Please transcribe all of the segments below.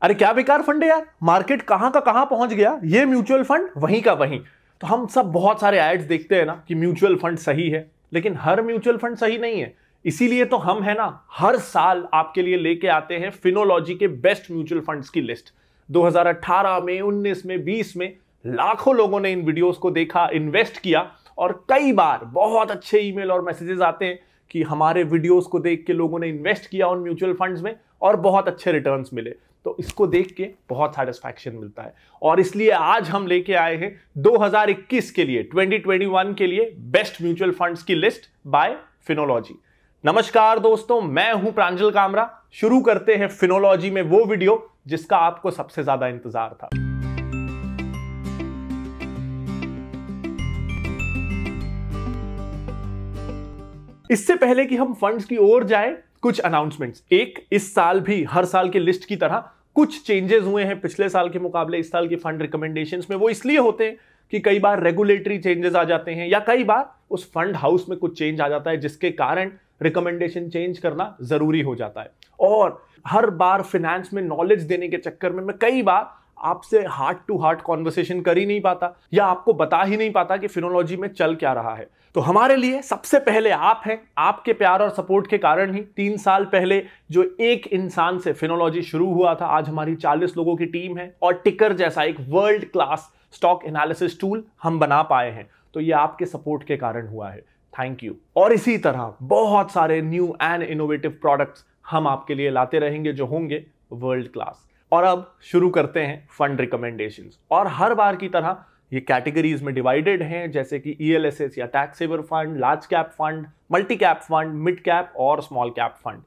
अरे क्या बेकार फंड है यार, मार्केट कहां का कहां पहुंच गया, ये म्यूचुअल फंड वहीं का वहीं। तो हम सब बहुत सारे एड्स देखते हैं ना कि म्यूचुअल फंड सही है, लेकिन हर म्यूचुअल फंड सही नहीं है। इसीलिए तो हम है ना हर साल आपके लिए लेके आते हैं फिनोलॉजी के बेस्ट म्यूचुअल फंड्स की लिस्ट। 2018 में, 19 में, 20 में लाखों लोगों ने इन वीडियोस को देखा, इन्वेस्ट किया, और कई बार बहुत अच्छे ईमेल और मैसेजेस आते हैं कि हमारे वीडियोस को देख के लोगों ने इन्वेस्ट किया उन म्यूचुअल फंड्स में और बहुत अच्छे रिटर्न्स मिले। तो इसको देख के बहुत सेटिस्फैक्शन मिलता है, और इसलिए आज हम लेके आए हैं 2021 के लिए, 2021 के लिए बेस्ट म्यूचुअल फंड्स की लिस्ट बाय फिनोलॉजी। नमस्कार दोस्तों, मैं हूं प्रांजल कामरा। शुरू करते हैं फिनोलॉजी में वो वीडियो जिसका आपको सबसे ज्यादा इंतजार था। इससे पहले कि हम फंड्स की ओर जाएं, कुछ अनाउंसमेंट्स। एक, इस साल भी हर साल की लिस्ट की तरह कुछ चेंजेस हुए हैं पिछले साल के मुकाबले इस साल की फंड रिकमेंडेशंस में। वो इसलिए होते हैं कि कई बार रेगुलेटरी चेंजेस आ जाते हैं या कई बार उस फंड हाउस में कुछ चेंज आ जाता है जिसके कारण रिकमेंडेशन चेंज करना जरूरी हो जाता है। और हर बार फाइनेंस में नॉलेज देने के चक्कर में मैं कई बार आपसे हार्ट टू हार्ट कॉन्वर्सेशन कर ही नहीं पाता या आपको बता ही नहीं पाता कि फिनोलॉजी में चल क्या रहा है। तो हमारे लिए सबसे पहले आप हैं। आपके प्यार और सपोर्ट के कारण ही 3 साल पहले जो एक इंसान से फिनोलॉजी शुरू हुआ था, आज हमारी 40 लोगों की टीम है और टिकर जैसा एक world class stock analysis tool हम बना पाए हैं। तो ये आपके सपोर्ट के कारण हुआ है, थैंक यू। और इसी तरह बहुत सारे न्यू एंड इनोवेटिव प्रोडक्ट्स हम आपके लिए लाते रहेंगे जो होंगे वर्ल्ड क्लास। और अब शुरू करते हैं फंड रिकमेंडेशंस। और हर बार की तरह ये कैटेगरीज में डिवाइडेड हैं, जैसे कि ELSS या tax saver fund, large cap fund, multi cap fund, mid cap और स्मॉल कैप फंड।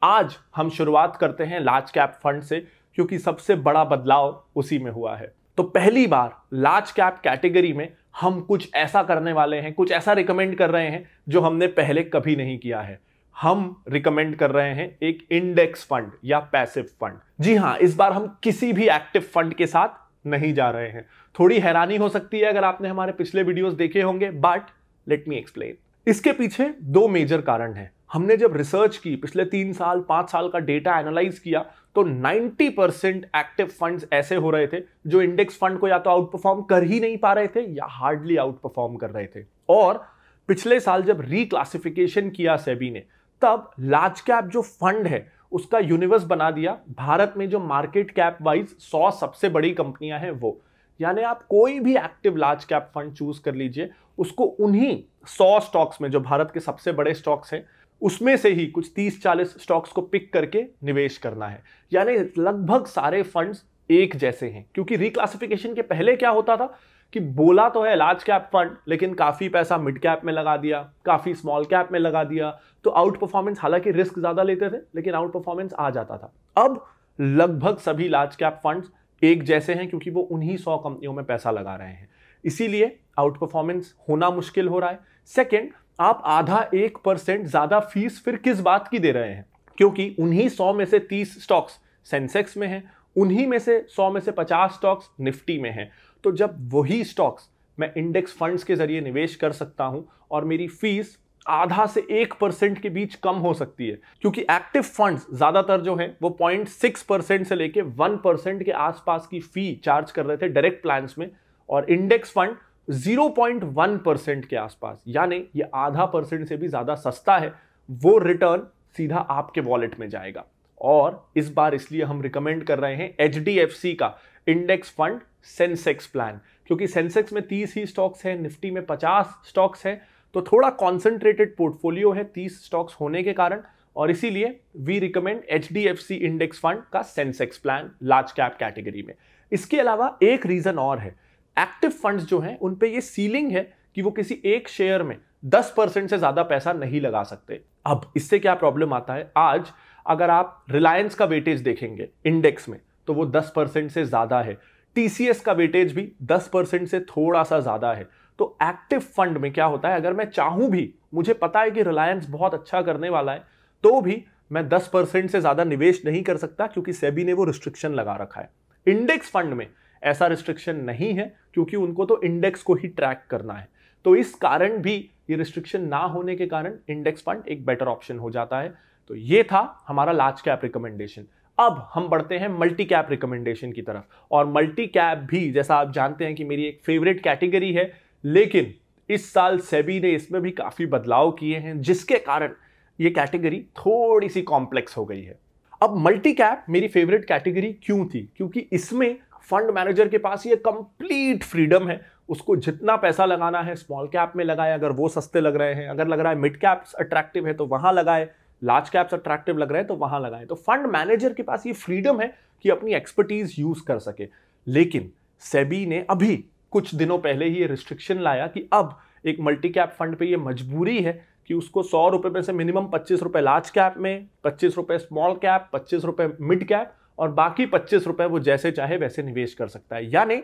आज हम शुरुआत करते हैं लार्ज कैप फंड से, क्योंकि सबसे बड़ा बदलाव उसी में हुआ है। तो पहली बार लार्ज कैप कैटेगरी में हम कुछ ऐसा करने वाले हैं, कुछ ऐसा रिकमेंड कर रहे हैं जो हमने पहले कभी नहीं किया है। हम रिकमेंड कर रहे हैं एक इंडेक्स फंड या पैसिव फंड। जी हां, इस बार हम किसी भी एक्टिव फंड के साथ नहीं जा रहे हैं। थोड़ी हैरानी हो सकती है अगर आपने हमारे पिछले वीडियोस देखे होंगे, बट लेट मी एक्सप्लेन। इसके पीछे 2 मेजर कारण हैं। हमने जब रिसर्च की, पिछले 3 साल 5 साल का डेटा एनालाइज किया, तो 90% एक्टिव फंड्स ऐसे हो रहे थे जो इंडेक्स फंड को या तो आउट परफॉर्म कर ही नहीं पा रहे थे या हार्डली आउट परफॉर्म कर रहे थे। और पिछले साल जब रिक्लासिफिकेशन किया सेबी ने, तब लार्ज कैप जो फंड है उसका यूनिवर्स बना दिया। भारत में जो मार्केट कैप वाइज 100 सबसे बड़ी कंपनियां हैं वो, यानी आप कोई भी active large cap fund choose कर लीजिए, उसको उन्हीं 100 स्टॉक्स में, जो भारत के सबसे बड़े स्टॉक्स हैं, उसमें से ही कुछ 30-40 स्टॉक्स को पिक करके निवेश करना है। यानी लगभग सारे फंड्स एक जैसे हैं। क्योंकि रिक्लासिफिकेशन के पहले क्या होता था कि बोला तो है लार्ज कैप फंड, लेकिन काफी पैसा मिड कैप में लगा दिया, काफी स्मॉल कैप में लगा दिया, तो आउट परफॉर्मेंस, हालांकि रिस्क ज्यादा लेते थे लेकिन आउट परफॉर्मेंस आ जाता था। अब लगभग सभी लार्ज कैप फंड्स एक जैसे हैं, क्योंकि वो उन्हीं 100 कंपनियों में पैसा लगा रहे हैं, इसीलिए आउट परफॉर्मेंस होना मुश्किल हो रहा है। सेकेंड, आप आधा 1% ज्यादा फीस फिर किस बात की दे रहे हैं, क्योंकि उन्हीं 100 में से 30 स्टॉक्स सेंसेक्स में हैं, उन्हीं में से 100 में से 50 स्टॉक्स निफ्टी में हैं। तो जब वही स्टॉक्स मैं इंडेक्स फंड्स के जरिए निवेश कर सकता हूं और मेरी फीस आधा से 1% के बीच कम हो सकती है, क्योंकि एक्टिव फंड्स ज्यादातर जो है वो 0.6% से लेके 1% के आसपास की फी चार्ज कर रहे थे डायरेक्ट प्लान्स में, और इंडेक्स फंड 0.1% के आसपास, यानी ये आधा % से भी ज्यादा सस्ता है। वो रिटर्न सीधा आपके वॉलेट में जाएगा। और इस बार इसलिए हम रिकमेंड कर रहे हैं HDFC का इंडेक्स फंड सेंसेक्स प्लान, क्योंकि सेंसेक्स में 30 ही स्टॉक्स हैं, निफ्टी में 50 स्टॉक्स हैं, तो थोड़ा कॉन्सेंट्रेटेड पोर्टफोलियो है 30 स्टॉक्स होने के कारण, और इसीलिए we recommend HDFC index fund का Sensex plan large cap category में। इसके अलावा एक रीजन और है, एक्टिव फंड्स जो हैं उन पे ये सीलिंग है कि वो किसी एक शेयर में 10% से ज्यादा पैसा नहीं लगा सकते। अब इससे क्या प्रॉब्लम आता है, आज अगर आप रिलायंस का वेटेज देखेंगे इंडेक्स में तो वो 10% से ज्यादा है, TCS का वेटेज भी 10% से थोड़ा सा ज्यादा है। तो एक्टिव फंड में क्या होता है, अगर मैं चाहूं भी, मुझे पता है कि रिलायंस बहुत अच्छा करने वाला है, तो भी मैं 10% से ज्यादा निवेश नहीं कर सकता, क्योंकि सेबी ने वो रिस्ट्रिक्शन लगा रखा है। इंडेक्स फंड में ऐसा रिस्ट्रिक्शन नहीं है, क्योंकि उनको तो इंडेक्स को ही ट्रैक करना है। तो इस कारण भी, ये रिस्ट्रिक्शन ना होने के कारण, इंडेक्स फंड एक बेटर ऑप्शन हो जाता है। तो ये था हमारा लार्ज कैप रिकमेंडेशन। अब हम बढ़ते हैं मल्टी कैप रिकमेंडेशन की तरफ, और मल्टी कैप भी जैसा आप जानते हैं कि मेरी एक फेवरेट कैटेगरी है, लेकिन इस साल सेबी ने इसमें भी काफी बदलाव किए हैं, जिसके कारण ये कैटेगरी थोड़ी सी कॉम्प्लेक्स हो गई है। अब मल्टी कैप मेरी फेवरेट कैटेगरी क्यों थी? क्योंकि इसमें फंड मैनेजर के पास ये कंप्लीट फ्रीडम है, उसको जितना पैसा लगाना है स्मॉल कैप में लगाए अगर वो सस्ते लग रहे हैं, अगर लग रहा है मिड कैप्स अट्रैक्टिव है तो वहां लगाए, लार्ज कैप्स अट्रैक्टिव लग रहे हैं तो वहां लगाए। तो फंड मैनेजर के पास ये फ्रीडम है कि अपनी एक्सपर्टीज यूज कर सके। लेकिन सेबी ने अभी कुछ दिनों पहले ही ये रिस्ट्रिक्शन लाया कि अब एक मल्टी कैप फंड पे ये मजबूरी है कि उसको 100 रुपए में से मिनिमम 25 रुपए लार्ज कैप में, 25 रुपए स्मॉल कैप, 25 रुपए मिड कैप और बाकी 25 रुपए वो जैसे चाहे वैसे निवेश कर सकता है। यानी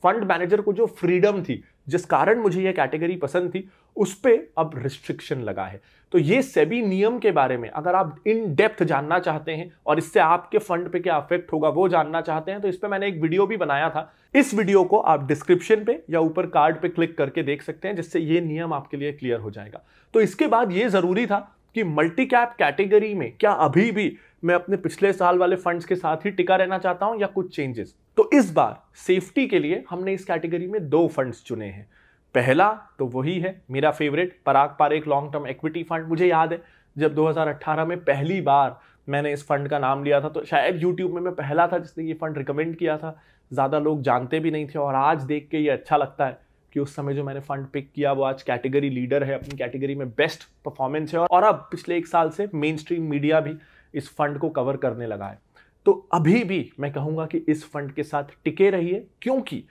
फंड मैनेजर को जो फ्रीडम थी, जिस कारण मुझे ये कैटेगरी पसंद थी, उस पे अब रिस्ट्रिक्शन लगा है। तो ये सेबी नियम के बारे में अगर आप इन डेप्थ जानना चाहते हैं और इससे आपके फंड पे क्या अफेक्ट होगा वो जानना चाहते हैं, तो इस पे मैंने एक वीडियो भी बनाया था। इस वीडियो को आप डिस्क्रिप्शन पे या ऊपर कार्ड पे क्लिक करके देख सकते हैं, जिससे ये नियम आपके लिए क्लियर हो जाएगा। तो इसके बाद ये जरूरी था कि मल्टी कैप कैटेगरी में क्या अभी भी मैं अपने पिछले साल वाले फंड्स के साथ ही टिका रहना चाहता हूं या कुछ चेंजेस। तो इस बार सेफ्टी के लिए हमने इस कैटेगरी में 2 फंड्स चुने हैं। पहला तो वही है मेरा favourite Parag Parekh long term equity fund. मुझे याद है जब 2018 में पहली बार मैंने इस फंड का नाम लिया था, तो शायद यूट्यूब में मैं पहला था जिसने ये फंड रिकमेंड किया था। ज़्यादा लोग जानते भी नहीं थे, और आज देख के ये अच्छा लगता है कि उस समय जो मैंने फंड पिक किया वो आज कैटेगरी लीडर है, अपनी कैटेगरी में बेस्ट परफॉर्मेंस है, और अब पिछले 1 साल से मेन स्ट्रीम मीडिया भी इस फंड को कवर करने लगा है। तो अभी भी मैं कहूँगा कि इस फंड के साथ टिके रहिए, क्योंकि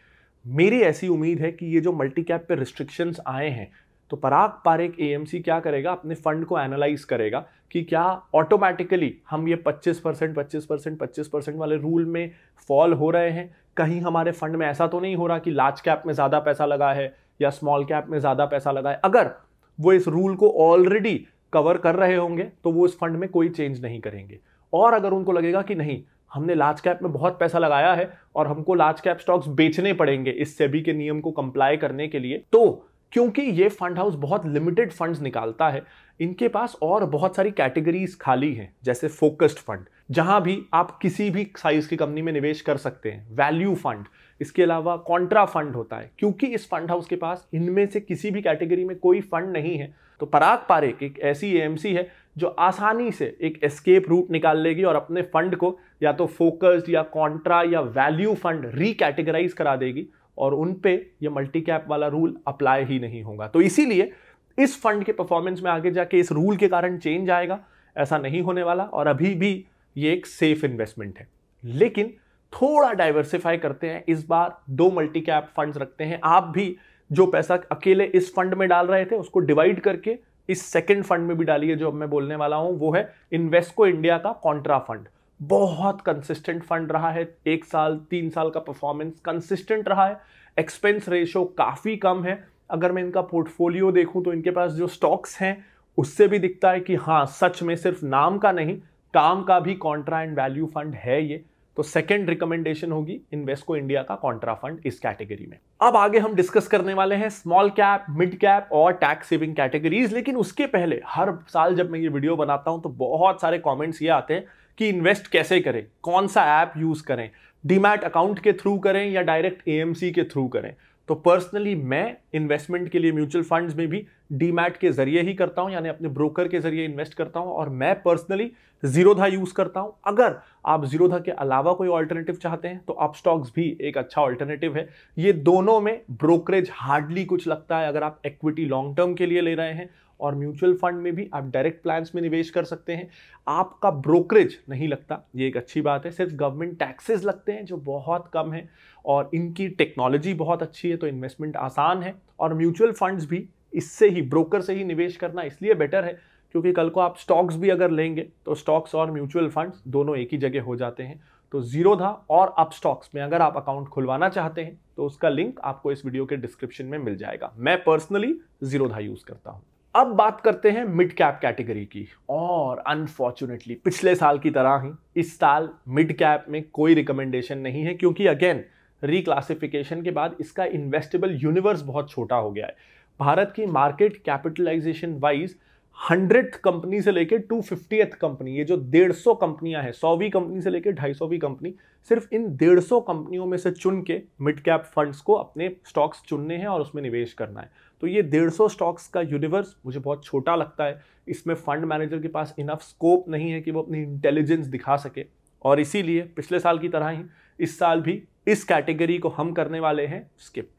मेरी ऐसी उम्मीद है कि ये जो मल्टी कैप पे रिस्ट्रिक्शंस आए हैं, तो पराग पारेख एएमसी क्या करेगा, अपने फंड को एनालाइज करेगा कि क्या ऑटोमेटिकली हम ये 25% वाले रूल में फॉल हो रहे हैं। कहीं हमारे फंड में ऐसा तो नहीं हो रहा कि लार्ज कैप में ज़्यादा पैसा लगा है या स्मॉल कैप में ज़्यादा पैसा लगा है। अगर वो इस रूल को ऑलरेडी कवर कर रहे होंगे तो वो इस फंड में कोई चेंज नहीं करेंगे। और अगर उनको लगेगा कि नहीं, हमने लार्ज कैप में बहुत पैसा लगाया है और हमको लार्ज कैप स्टॉक्स बेचने पड़ेंगे इस सेबी के नियम को कंप्लाई करने के लिए, तो क्योंकि ये फंड हाउस बहुत लिमिटेड फंड्स निकालता है, इनके पास और बहुत सारी कैटेगरीज खाली हैं, जैसे फोकस्ड फंड जहां भी आप किसी भी साइज की कंपनी में निवेश कर सकते हैं, वैल्यू फंड, इसके अलावा कॉन्ट्रा फंड होता है। क्योंकि इस फंड हाउस के पास इनमें से किसी भी कैटेगरी में कोई फंड नहीं है, तो पराग पारेख एक ऐसी एएमसी है जो आसानी से एक एस्केप रूट निकाल लेगी और अपने फंड को या तो फोकस्ड या कॉन्ट्रा या वैल्यू फंड रीकैटेगराइज करा देगी, और उन पे ये मल्टी कैप वाला रूल अप्लाई ही नहीं होगा। तो इसीलिए इस फंड के परफॉर्मेंस में आगे जाके इस रूल के कारण चेंज आएगा, ऐसा नहीं होने वाला, और अभी भी ये एक सेफ इन्वेस्टमेंट है। लेकिन थोड़ा डाइवर्सिफाई करते हैं, इस बार 2 मल्टी कैप फंड्स रखते हैं। आप भी जो पैसा अकेले इस फंड में डाल रहे थे उसको डिवाइड करके इस सेकंड फंड में भी डालिए। जो अब मैं बोलने वाला हूं वो है इन्वेस्को इंडिया का कॉन्ट्रा फंड। बहुत कंसिस्टेंट फंड रहा है, 1 साल 3 साल का परफॉर्मेंस कंसिस्टेंट रहा है, एक्सपेंस रेशो काफी कम है। अगर मैं इनका पोर्टफोलियो देखूं तो इनके पास जो स्टॉक्स हैं उससे भी दिखता है कि हाँ, सच में सिर्फ नाम का नहीं, काम का भी कॉन्ट्रा एंड वैल्यू फंड है ये। तो सेकंड रिकमेंडेशन होगी इन्वेस्को इंडिया का कॉन्ट्रा फंड इस कैटेगरी में। अब आगे हम डिस्कस करने वाले हैं स्मॉल कैप, मिड कैप और टैक्स सेविंग कैटेगरीज। लेकिन उसके पहले हर साल जब मैं ये वीडियो बनाता हूं तो बहुत सारे कमेंट्स ये आते हैं कि इन्वेस्ट कैसे करें, कौन सा ऐप यूज करें, डीमैट अकाउंट के थ्रू करें या डायरेक्ट एएमसी के थ्रू करें। तो पर्सनली मैं इन्वेस्टमेंट के लिए म्यूचुअल फंड्स में भी डीमैट के जरिए ही करता हूं, यानी अपने ब्रोकर के जरिए इन्वेस्ट करता हूं, और मैं पर्सनली जीरोधा यूज करता हूं। अगर आप जीरोधा के अलावा कोई ऑल्टरनेटिव चाहते हैं तो अपस्टॉक्स भी एक अच्छा ऑल्टरनेटिव है। ये दोनों में ब्रोकरेज हार्डली कुछ लगता है अगर आप इक्विटी लॉन्ग टर्म के लिए ले रहे हैं, और म्यूचुअल फंड में भी आप डायरेक्ट प्लान्स में निवेश कर सकते हैं, आपका ब्रोकरेज नहीं लगता, ये एक अच्छी बात है। सिर्फ गवर्नमेंट टैक्सेस लगते हैं जो बहुत कम है, और इनकी टेक्नोलॉजी बहुत अच्छी है, तो इन्वेस्टमेंट आसान है। और म्यूचुअल फंड्स भी इससे ही, ब्रोकर से ही निवेश करना इसलिए बेटर है क्योंकि कल को आप स्टॉक्स भी अगर लेंगे तो स्टॉक्स और म्यूचुअल फंड्स दोनों एक ही जगह हो जाते हैं। तो जीरोधा और अपस्टॉक्स में अगर आप अकाउंट खुलवाना चाहते हैं तो उसका लिंक आपको इस वीडियो के डिस्क्रिप्शन में मिल जाएगा। मैं पर्सनली जीरोधा यूज करता हूं। अब बात करते हैं मिड कैप कैटेगरी की, और अनफॉर्चुनेटली पिछले साल की तरह ही इस साल मिड कैप में कोई रिकमेंडेशन नहीं है, क्योंकि अगेन रिक्लासिफिकेशन के बाद इसका इन्वेस्टेबल यूनिवर्स बहुत छोटा हो गया है। भारत की market capitalisation wise 100th company से लेकर 250th कंपनी, ये जो 150 कंपनियां हैं, 100वीं कंपनी से लेकर 250वीं कंपनी, सिर्फ इन 150 कंपनियों में से चुन के मिड कैप फंड्स को अपने स्टॉक्स चुनने हैं और उसमें निवेश करना है। तो ये 150 स्टॉक्स का यूनिवर्स मुझे बहुत छोटा लगता है। इसमें फंड मैनेजर के पास इनफ स्कोप नहीं है कि वो अपनी इंटेलिजेंस दिखा सके, और इसीलिए पिछले साल की तरह ही इस साल भी इस कैटेगरी को हम करने वाले हैं स्किप।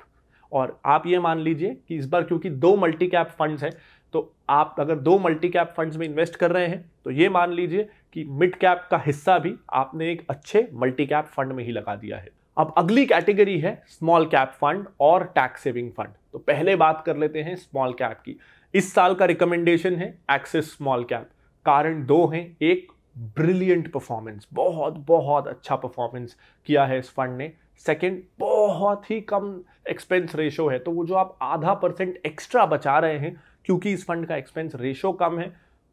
और आप ये मान लीजिए कि इस बार क्योंकि 2 मल्टी कैप फंड्स हैं, तो आप अगर 2 मल्टी कैप फंड्स में इन्वेस्ट कर रहे हैं तो ये मान लीजिए कि मिड कैप का हिस्सा भी आपने एक अच्छे मल्टी कैप फंड में ही लगा दिया है। अब अगली कैटेगरी है स्मॉल कैप फंड और टैक्स सेविंग फंड। तो पहले बात कर लेते हैं स्मॉल कैप की। इस साल का रिकमेंडेशन है एक्सिस स्मॉल कैप। कारण 2 हैं। एक, ब्रिलियंट परफॉर्मेंस, बहुत बहुत अच्छा परफॉर्मेंस किया है इस फंड ने। सेकंड, बहुत ही कम एक्सपेंस रेशो है, तो वो जो आप आधा % एक्स्ट्रा बचा रहे हैं क्योंकि इस फंड का एक्सपेंस रेशो कम है,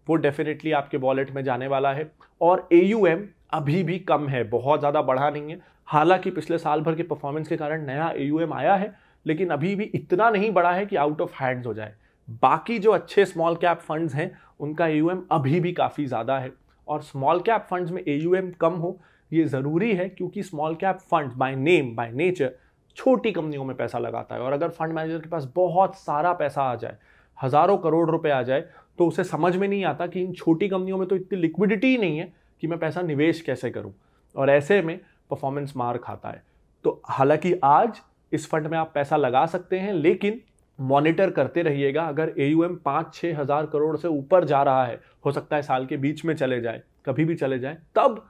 वो डेफिनेटली आपके वॉलेट में जाने वाला है। और AUM अभी भी कम है, बहुत ज़्यादा बढ़ा नहीं है। हालांकि पिछले साल भर के परफॉर्मेंस के कारण नया AUM आया है, लेकिन अभी भी इतना नहीं बढ़ा है कि आउट ऑफ हैंड्स हो जाए। बाकी जो अच्छे स्मॉल कैप फंड्स हैं उनका AUM अभी भी काफ़ी ज़्यादा है, और स्मॉल कैप फंड्स में AUM कम हो ये ज़रूरी है क्योंकि small cap funds by name by nature छोटी कंपनियों में पैसा लगाता है। और अगर फंड मैनेजर के पास बहुत सारा पैसा आ जाए, हज़ारों करोड़ रुपए आ जाए, तो उसे समझ में नहीं आता कि इन छोटी कंपनियों में तो इतनी लिक्विडिटी ही नहीं है कि मैं पैसा निवेश कैसे करूं, और ऐसे में परफॉर्मेंस मार खाता है। तो हालांकि आज इस फंड में आप पैसा लगा सकते हैं, लेकिन मॉनिटर करते रहिएगा। अगर AUM 5-6 हज़ार करोड़ से ऊपर जा रहा है, हो सकता है साल के बीच में चले जाए, कभी भी चले जाए, तब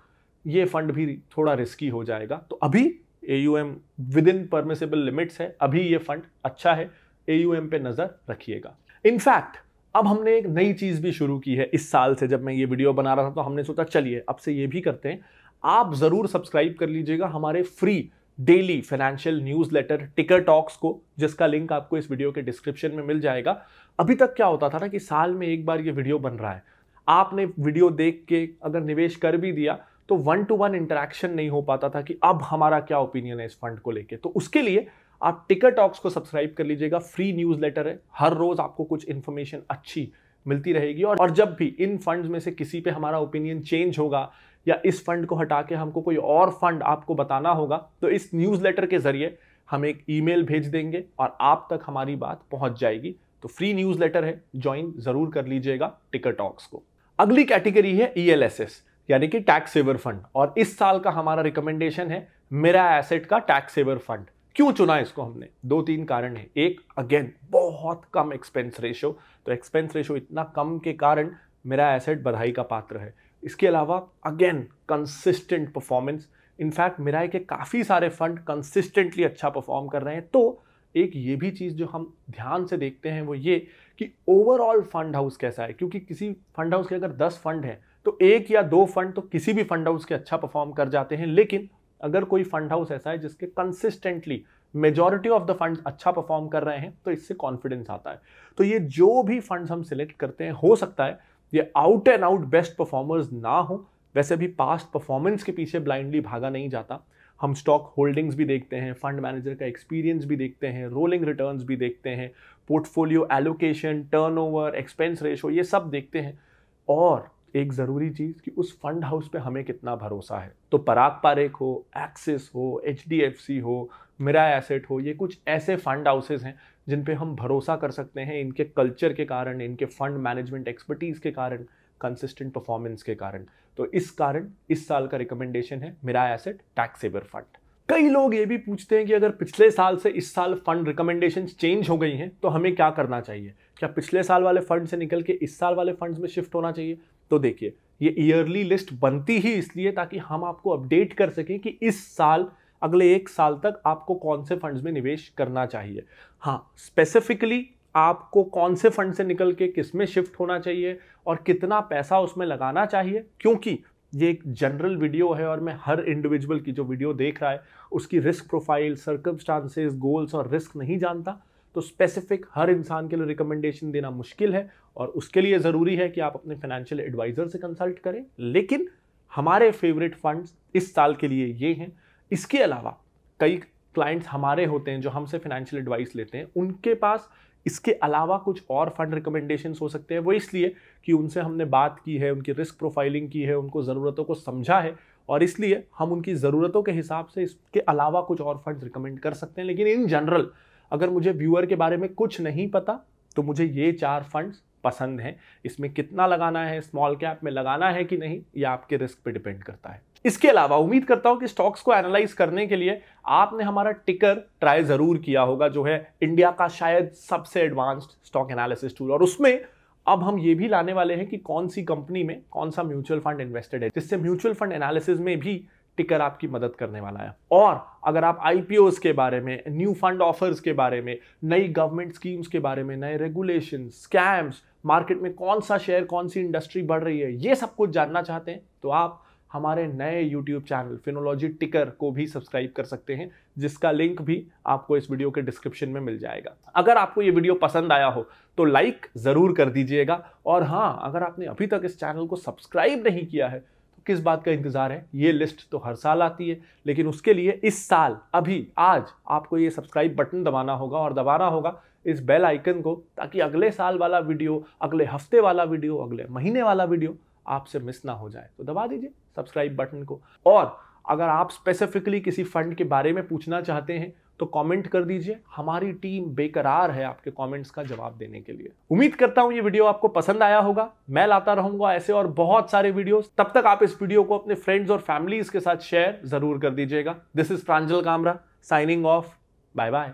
ये फंड भी थोड़ा रिस्की हो जाएगा। तो अभी AUM with in permissible limits है, अभी ये फंड अच्छा है, AUM पे नजर रखिएगा। इनफैक्ट अब हमने एक नई चीज भी शुरू की है इस साल से। जब मैं ये वीडियो बना रहा था तो हमने सोचा चलिए अब से ये भी करते हैं। आप जरूर सब्सक्राइब कर लीजिएगा हमारे फ्री डेली फाइनेंशियल न्यूज़लेटर टिकर टॉक्स को, जिसका लिंक आपको इस वीडियो के डिस्क्रिप्शन में मिल जाएगा। अभी तक क्या होता था ना कि साल में एक बार ये वीडियो बन रहा है, आपने वीडियो देख के अगर निवेश कर भी दिया तो 1-to-1 इंटरेक्शन नहीं हो पाता था कि अब हमारा क्या ओपिनियन है इस फंड को लेके। तो उसके लिए आप टिकर टॉक्स को सब्सक्राइब कर लीजिएगा। फ्री न्यूज़लेटर है, हर रोज आपको कुछ इंफॉर्मेशन अच्छी मिलती रहेगी। और जब भी इन फंड्स में से किसी पे हमारा ओपिनियन चेंज होगा या इस फंड को हटा के हमको कोई और फंड आपको बताना होगा, तो इस न्यूज़लेटर के जरिए हम एक ईमेल भेज देंगे और आप तक हमारी बात पहुंच जाएगी। तो फ्री न्यूज़लेटर है, ज्वाइन जरूर कर लीजिएगा टिकर टॉक्स को। अगली कैटेगरी है ELSS यानी कि टैक्स सेवर फंड, और इस साल का हमारा रिकमेंडेशन है मेरा एसेट का टैक्स सेवर फंड। क्यों चुना इसको हमने? 2-3 कारण है। एक, अगेन बहुत कम एक्सपेंस रेशो, तो एक्सपेंस रेशो इतना कम के कारण मेरा एसेट बधाई का पात्र है। इसके अलावा अगेन कंसिस्टेंट परफॉर्मेंस, इनफैक्ट मेरा के काफ़ी सारे फंड कंसिस्टेंटली अच्छा परफॉर्म कर रहे हैं। तो एक ये भी चीज़ जो हम ध्यान से देखते हैं वो ये कि ओवरऑल फंड हाउस कैसा है, क्योंकि किसी फंड हाउस के अगर 10 फंड हैं तो 1 या 2 फंड तो किसी भी फंड हाउस के अच्छा परफॉर्म कर जाते हैं, लेकिन अगर कोई फंड हाउस ऐसा है जिसके consistently majority of the funds अच्छा परफॉर्म कर रहे हैं तो इससे कॉन्फिडेंस आता है। तो ये जो भी फंड्स हम सिलेक्ट करते हैं, हो सकता है ये out and out best performers ना हो, वैसे भी पास्ट परफॉर्मेंस के पीछे ब्लाइंडली भागा नहीं जाता। हम स्टॉक होल्डिंग्स भी देखते हैं, फंड मैनेजर का एक्सपीरियंस भी देखते हैं, रोलिंग रिटर्न्स भी देखते हैं, portfolio allocation, turnover, expense ratio, ये सब देखते हैं। और एक ज़रूरी चीज़ कि उस फंड हाउस पे हमें कितना भरोसा है। तो पराग पारेख हो, एक्सिस हो, HDFC हो, मेरा एसेट हो, ये कुछ ऐसे फंड हाउसेस हैं जिन पे हम भरोसा कर सकते हैं, इनके कल्चर के कारण, इनके फंड मैनेजमेंट एक्सपर्टीज़ के कारण, कंसिस्टेंट परफॉर्मेंस के कारण। तो इस कारण इस साल का रिकमेंडेशन है मेरा एसेट टैक्स सेवर फंड। कई लोग ये भी पूछते हैं कि अगर पिछले साल से इस साल फंड रिकमेंडेशन चेंज हो गई हैं तो हमें क्या करना चाहिए? क्या पिछले साल वाले फंड से निकल के इस साल वाले फंड्स में शिफ्ट होना चाहिए? तो देखिए, ये ईयरली लिस्ट बनती ही इसलिए ताकि हम आपको अपडेट कर सकें कि इस साल, अगले 1 साल तक आपको कौन से फंड्स में निवेश करना चाहिए। हाँ, स्पेसिफिकली आपको कौन से फंड से निकल के किस में शिफ्ट होना चाहिए और कितना पैसा उसमें लगाना चाहिए, क्योंकि ये एक जनरल वीडियो है और मैं हर इंडिविजुअल की जो वीडियो देख रहा है उसकी रिस्क प्रोफाइल, सर्कमस्टांसेस, गोल्स और रिस्क नहीं जानता। तो स्पेसिफिक हर इंसान के लिए रिकमेंडेशन देना मुश्किल है और उसके लिए ज़रूरी है कि आप अपने फाइनेंशियल एडवाइजर से कंसल्ट करें। लेकिन हमारे फेवरेट फंड्स इस साल के लिए ये हैं। इसके अलावा कई क्लाइंट्स हमारे होते हैं जो हमसे फाइनेंशियल एडवाइस लेते हैं, उनके पास इसके अलावा कुछ और फंड रिकमेंडेशंस हो सकते हैं, वो इसलिए कि उनसे हमने बात की है, उनकी रिस्क प्रोफाइलिंग की है, उनको ज़रूरतों को समझा है, और इसलिए हम उनकी ज़रूरतों के हिसाब से इसके अलावा कुछ और फंड्स रिकमेंड कर सकते हैं। लेकिन इन जनरल अगर मुझे व्यूअर के बारे में कुछ नहीं पता तो मुझे ये 4 फंड्स पसंद हैं। इसमें कितना लगाना है, स्मॉल कैप में लगाना है कि नहीं, यह आपके रिस्क पे डिपेंड करता है। इसके अलावा उम्मीद करता हूं कि स्टॉक्स को एनालाइज करने के लिए आपने हमारा टिकर ट्राई जरूर किया होगा, जो है इंडिया का शायद सबसे एडवांस्ड स्टॉक एनालिसिस टूल। और उसमें अब हम ये भी लाने वाले हैं कि कौन सी कंपनी में कौन सा म्यूचुअल फंड इन्वेस्टेड है, जिससे म्यूचुअल फंड एनालिसिस में भी टिकर आपकी मदद करने वाला है। और अगर आप आईपीओस के बारे में, न्यू फंड ऑफर्स के बारे में, नई गवर्नमेंट स्कीम्स के बारे में, नए रेगुलेशन, स्कैम्स, मार्केट में कौन सा शेयर, कौन सी इंडस्ट्री बढ़ रही है, ये सब कुछ जानना चाहते हैं तो आप हमारे नए यूट्यूब चैनल फिनोलॉजी टिकर को भी सब्सक्राइब कर सकते हैं, जिसका लिंक भी आपको इस वीडियो के डिस्क्रिप्शन में मिल जाएगा। अगर आपको ये वीडियो पसंद आया हो तो लाइक जरूर कर दीजिएगा, और हाँ, अगर आपने अभी तक इस चैनल को सब्सक्राइब नहीं किया है तो किस बात का इंतजार है। ये लिस्ट तो हर साल आती है, लेकिन उसके लिए इस साल अभी आज आपको ये सब्सक्राइब बटन दबाना होगा, और दबाना होगा इस बेल आइकन को, ताकि अगले साल वाला वीडियो, अगले हफ्ते वाला वीडियो, अगले महीने वाला वीडियो आपसे मिस ना हो जाए। तो दबा दीजिए सब्सक्राइब बटन को। और अगर आप स्पेसिफिकली किसी फंड के बारे में पूछना चाहते हैं तो कमेंट कर दीजिए, हमारी टीम बेकरार है आपके कमेंट्स का जवाब देने के लिए। उम्मीद करता हूं ये वीडियो आपको पसंद आया होगा। मैं लाता रहूंगा ऐसे और बहुत सारे वीडियोस। तब तक आप इस वीडियो को अपने फ्रेंड्स और फैमिलीज के साथ शेयर जरूर कर दीजिएगा। This is Pranjal Kamra signing off. Bye bye.